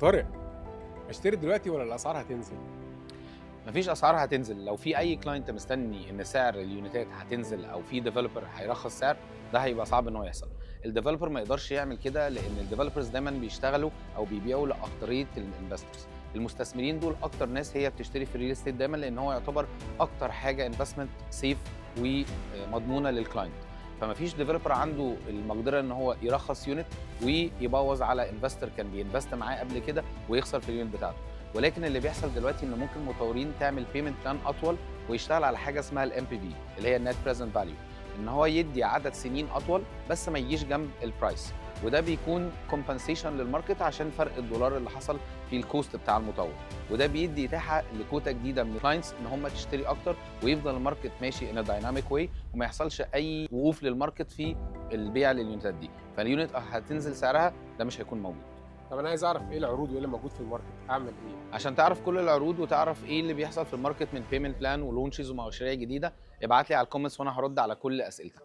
طارق، اشتري دلوقتي ولا الاسعار هتنزل؟ مفيش اسعار هتنزل. لو في اي كلاينت مستني ان سعر اليونتات هتنزل او في ديفلوبر هيرخص سعر، ده هيبقى صعب ان هو يحصل. الديفلوبر ما يقدرش يعمل كده، لان الديفلوبرز دايما بيشتغلوا او بيبيعوا لاكتريه الانفسترز. المستثمرين دول اكتر ناس هي بتشتري في الريل استيت دايما، لان هو يعتبر اكتر حاجه انفستمنت سيف ومضمونه للكلاينت. فما فيش ديفلوبر عنده المقدره ان هو يرخص يونت ويبوظ على انفستر كان بينفست معاه قبل كده ويخسر في اليونت بتاعته. ولكن اللي بيحصل دلوقتي ان ممكن مطورين تعمل بيمنت بلان اطول ويشتغل على حاجه اسمها الام بي في اللي هي النت بريزنت فاليو، ان هو يدي عدد سنين اطول بس ما يجيش جنب البرايس، وده بيكون كومبنسيشن للماركت عشان فرق الدولار اللي حصل في الكوست بتاع المطور. وده بيدي اتاحه لكوتا جديده من الكلاينتس ان هم تشتري اكتر، ويفضل الماركت ماشي ان دايناميك واي، وما يحصلش اي وقوف للماركت في البيع لليونتات دي. فاليونت هتنزل سعرها، ده مش هيكون موجود. طب انا عايز اعرف ايه العروض وايه اللي موجود في الماركت، اعمل ايه؟ عشان تعرف كل العروض وتعرف ايه اللي بيحصل في الماركت من بيمنت بلان ولونشز ومشاريع جديده، ابعت لي على الكومنتس وانا هرد على كل اسئلتك.